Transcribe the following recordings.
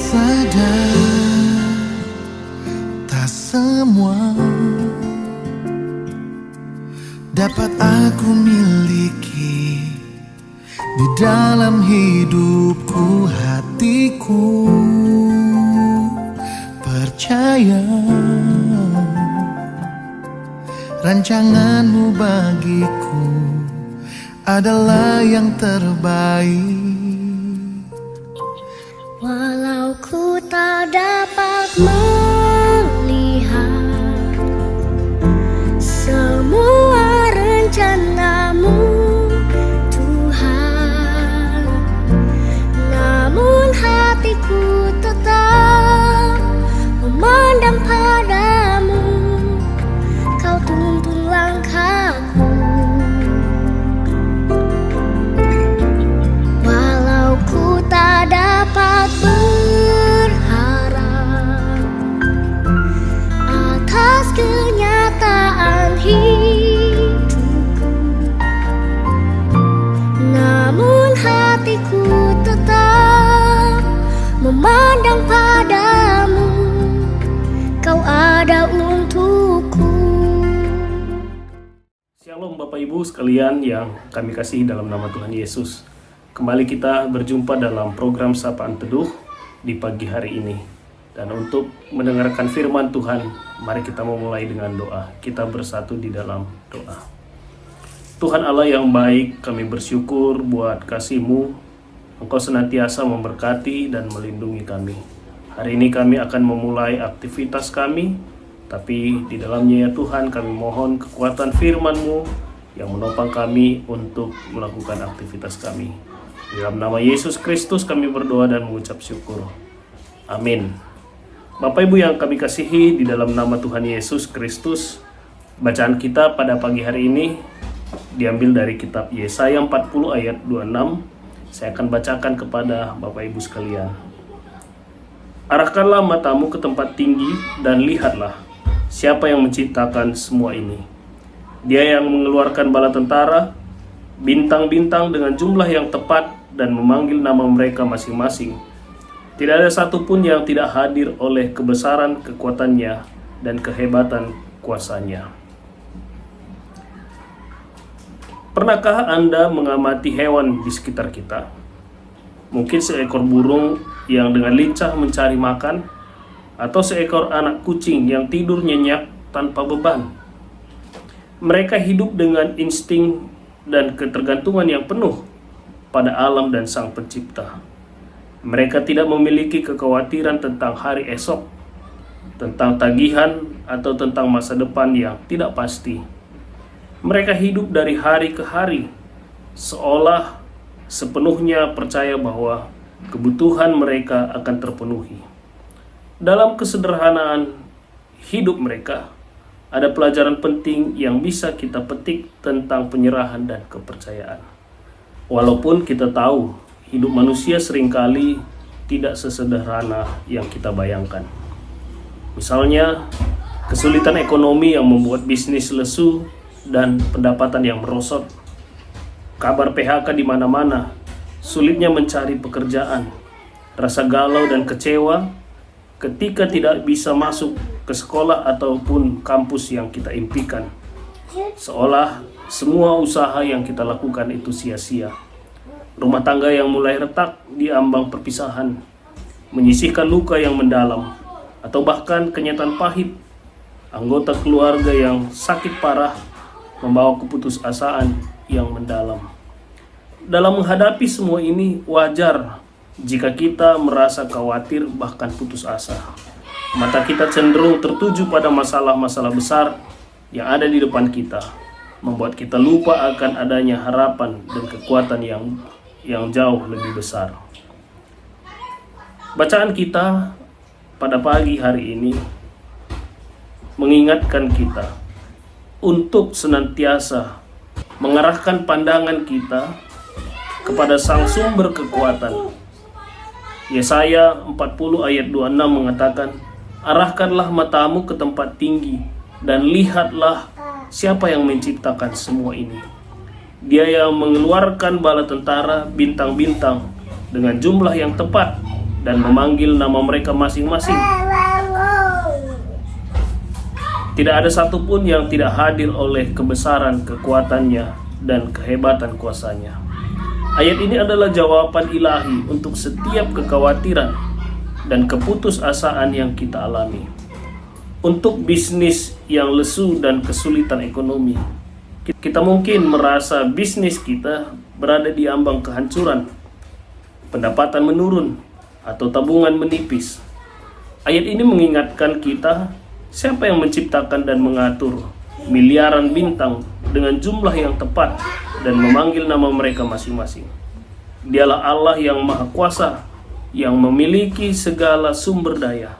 Sadar tak semua dapat aku miliki di dalam hidupku, hatiku percaya rancanganmu bagiku adalah yang terbaik. Walau ku tak dapat melihat semua rencanamu, Tuhan, namun hatiku tetap memandang padamu. Kau tuntun langkahku. Walau ku tak dapat berharap atas kenyataan hidupku, namun hatiku tetap memandang padamu. Kau ada untukku. Shalom Bapak Ibu sekalian yang kami kasih dalam nama Tuhan Yesus. Kembali kita berjumpa dalam program Sapaan Teduh di pagi hari ini. Dan untuk mendengarkan firman Tuhan, mari kita memulai dengan doa. Kita bersatu di dalam doa. Tuhan Allah yang baik, kami bersyukur buat kasih-Mu. Engkau senantiasa memberkati dan melindungi kami. Hari ini kami akan memulai aktivitas kami, tapi di dalamnya ya Tuhan kami mohon kekuatan firman-Mu yang menopang kami untuk melakukan aktivitas kami. Di dalam nama Yesus Kristus kami berdoa dan mengucap syukur. Amin. Bapak Ibu yang kami kasihi, di dalam nama Tuhan Yesus Kristus, bacaan kita pada pagi hari ini diambil dari kitab Yesaya 40 ayat 26. Saya akan bacakan kepada Bapak Ibu sekalian. Arahkanlah matamu ke tempat tinggi dan lihatlah siapa yang menciptakan semua ini. Dia yang mengeluarkan bala tentara, bintang-bintang dengan jumlah yang tepat dan memanggil nama mereka masing-masing. Tidak ada satupun yang tidak hadir oleh kebesaran kekuatannya dan kehebatan kuasanya. Pernahkah Anda mengamati hewan di sekitar kita? Mungkin seekor burung yang dengan lincah mencari makan, atau seekor anak kucing yang tidur nyenyak tanpa beban. Mereka hidup dengan insting dan ketergantungan yang penuh pada alam dan Sang Pencipta. Mereka tidak memiliki kekhawatiran tentang hari esok, tentang tagihan, atau tentang masa depan yang tidak pasti. Mereka hidup dari hari ke hari, seolah sepenuhnya percaya bahwa kebutuhan mereka akan terpenuhi. Dalam kesederhanaan hidup mereka, ada pelajaran penting yang bisa kita petik tentang penyerahan dan kepercayaan. Walaupun kita tahu hidup manusia seringkali tidak sesederhana yang kita bayangkan. Misalnya, kesulitan ekonomi yang membuat bisnis lesu dan pendapatan yang merosot. Kabar PHK di mana-mana, sulitnya mencari pekerjaan, rasa galau dan kecewa ketika tidak bisa masuk ke sekolah ataupun kampus yang kita impikan. Seolah semua usaha yang kita lakukan itu sia-sia. Rumah tangga yang mulai retak di ambang perpisahan, menyisihkan luka yang mendalam, atau bahkan kenyataan pahit. Anggota keluarga yang sakit parah membawa keputusasaan yang mendalam. Dalam menghadapi semua ini, wajar jika kita merasa khawatir bahkan putus asa. Mata kita cenderung tertuju pada masalah-masalah besar yang ada di depan kita, membuat kita lupa akan adanya harapan dan kekuatan yang jauh lebih besar. Bacaan kita pada pagi hari ini mengingatkan kita untuk senantiasa mengarahkan pandangan kita kepada Sang Sumber kekuatan. Yesaya 40 ayat 26 mengatakan, arahkanlah matamu ke tempat tinggi dan lihatlah siapa yang menciptakan semua ini. Dia yang mengeluarkan bala tentara bintang-bintang dengan jumlah yang tepat dan memanggil nama mereka masing-masing. Tidak ada satupun yang tidak hadir oleh kebesaran kekuatannya dan kehebatan kuasanya. Ayat ini adalah jawaban ilahi untuk setiap kekhawatiran dan keputusasaan yang kita alami. Untuk bisnis yang lesu dan kesulitan ekonomi, kita mungkin merasa bisnis kita berada di ambang kehancuran, pendapatan menurun, atau tabungan menipis. Ayat ini mengingatkan kita, siapa yang menciptakan dan mengatur miliaran bintang dengan jumlah yang tepat dan memanggil nama mereka masing-masing. Dialah Allah yang Maha Kuasa, yang memiliki segala sumber daya.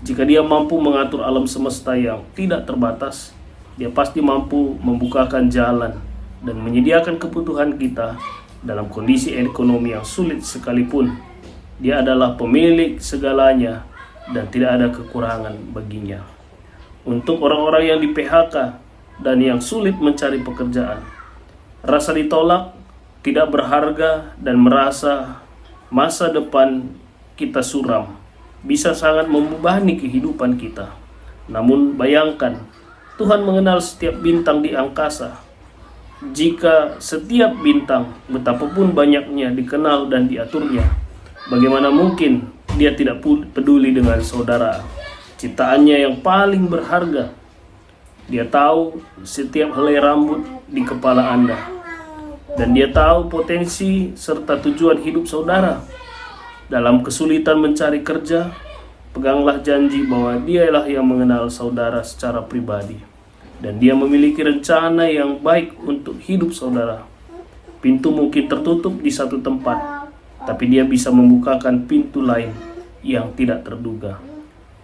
Jika Dia mampu mengatur alam semesta yang tidak terbatas, Dia pasti mampu membukakan jalan dan menyediakan kebutuhan kita dalam kondisi ekonomi yang sulit sekalipun. Dia adalah pemilik segalanya dan tidak ada kekurangan baginya. Untuk orang-orang yang di PHK dan yang sulit mencari pekerjaan, rasa ditolak, tidak berharga, dan merasa masa depan kita suram bisa sangat membebani kehidupan kita. Namun bayangkan, Tuhan mengenal setiap bintang di angkasa. Jika setiap bintang, betapapun banyaknya, dikenal dan diaturnya, bagaimana mungkin Dia tidak peduli dengan saudara, ciptaannya yang paling berharga? Dia tahu setiap helai rambut di kepala Anda, dan Dia tahu potensi serta tujuan hidup saudara. Dalam kesulitan mencari kerja, peganglah janji bahwa Dialah yang mengenal saudara secara pribadi, dan Dia memiliki rencana yang baik untuk hidup saudara. Pintu mungkin tertutup di satu tempat, tapi Dia bisa membukakan pintu lain yang tidak terduga.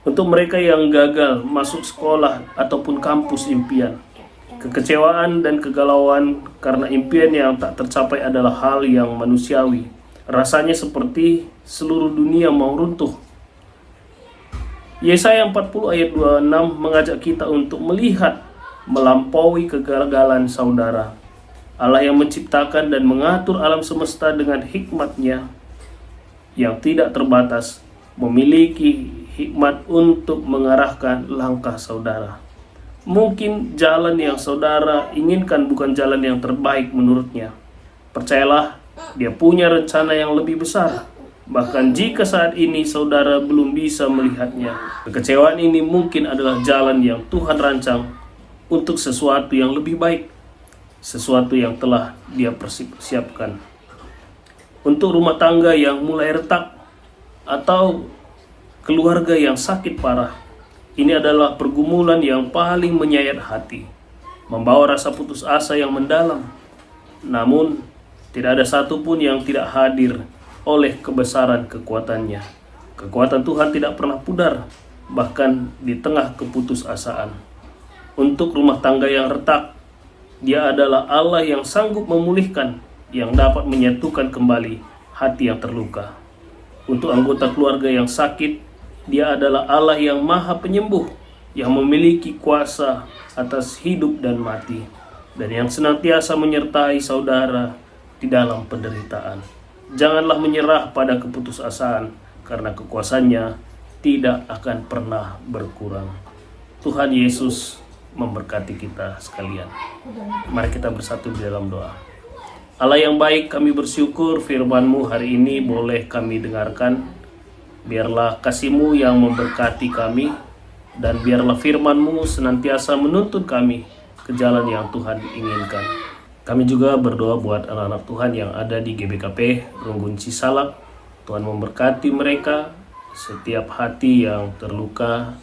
Untuk mereka yang gagal masuk sekolah ataupun kampus impian, kekecewaan dan kegalauan karena impian yang tak tercapai adalah hal yang manusiawi. Rasanya seperti seluruh dunia mau runtuh. Yesaya 40 ayat 26 mengajak kita untuk melihat melampaui kegagalan saudara. Allah yang menciptakan dan mengatur alam semesta dengan hikmat-Nya yang tidak terbatas, memiliki hikmat untuk mengarahkan langkah saudara. Mungkin jalan yang saudara inginkan bukan jalan yang terbaik menurut-Nya. Percayalah, Dia punya rencana yang lebih besar. Bahkan jika saat ini saudara belum bisa melihatnya, kekecewaan ini mungkin adalah jalan yang Tuhan rancang untuk sesuatu yang lebih baik, sesuatu yang telah Dia persiapkan. Untuk rumah tangga yang mulai retak atau keluarga yang sakit parah, ini adalah pergumulan yang paling menyayat hati, membawa rasa putus asa yang mendalam. Namun, tidak ada satupun yang tidak hadir oleh kebesaran kekuatannya. Kekuatan Tuhan tidak pernah pudar, bahkan di tengah keputusasaan. Untuk rumah tangga yang retak, Dia adalah Allah yang sanggup memulihkan, yang dapat menyatukan kembali hati yang terluka. Untuk anggota keluarga yang sakit, Dia adalah Allah yang Maha Penyembuh, yang memiliki kuasa atas hidup dan mati, dan yang senantiasa menyertai saudara di dalam penderitaan. Janganlah menyerah pada keputusasaan, karena kekuasaannya tidak akan pernah berkurang. Tuhan Yesus memberkati kita sekalian. Mari kita bersatu di dalam doa. Allah yang baik, kami bersyukur firman-Mu hari ini boleh kami dengarkan. Biarlah kasih-Mu yang memberkati kami, dan biarlah firman-Mu senantiasa menuntun kami ke jalan yang Tuhan inginkan. Kami juga berdoa buat anak-anak Tuhan yang ada di GBKP Runggun Cisalak. Tuhan memberkati mereka, setiap hati yang terluka,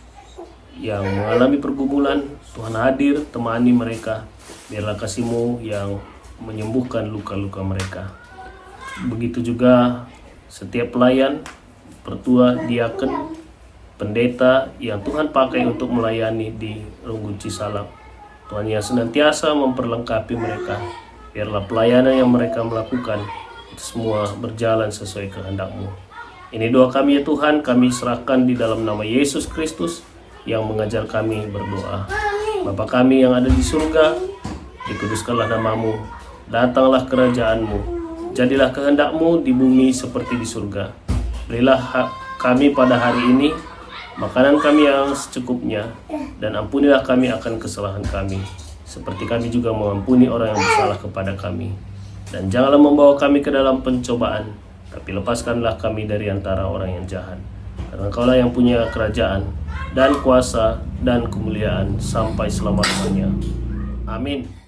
yang mengalami pergumulan, Tuhan hadir, temani mereka. Biarlah kasih-Mu yang menyembuhkan luka-luka mereka. Begitu juga setiap pelayan, pertua, diaken, pendeta yang Tuhan pakai untuk melayani di Runggun Cisalak. Tuhan yang senantiasa memperlengkapi mereka. Biarlah pelayanan yang mereka melakukan itu semua berjalan sesuai kehendak-Mu. Ini doa kami ya Tuhan, kami serahkan di dalam nama Yesus Kristus yang mengajar kami berdoa. Bapa kami yang ada di surga, dikuduskanlah nama-Mu, datanglah kerajaan-Mu, jadilah kehendak-Mu di bumi seperti di surga. Berilah hak kami pada hari ini makanan kami yang secukupnya, dan ampunilah kami akan kesalahan kami, seperti kami juga mengampuni orang yang bersalah kepada kami. Dan janganlah membawa kami ke dalam pencobaan, tapi lepaskanlah kami dari antara orang yang jahat. Karena Engkaulah yang punya kerajaan, dan kuasa, dan kemuliaan sampai selama-lamanya. Amin.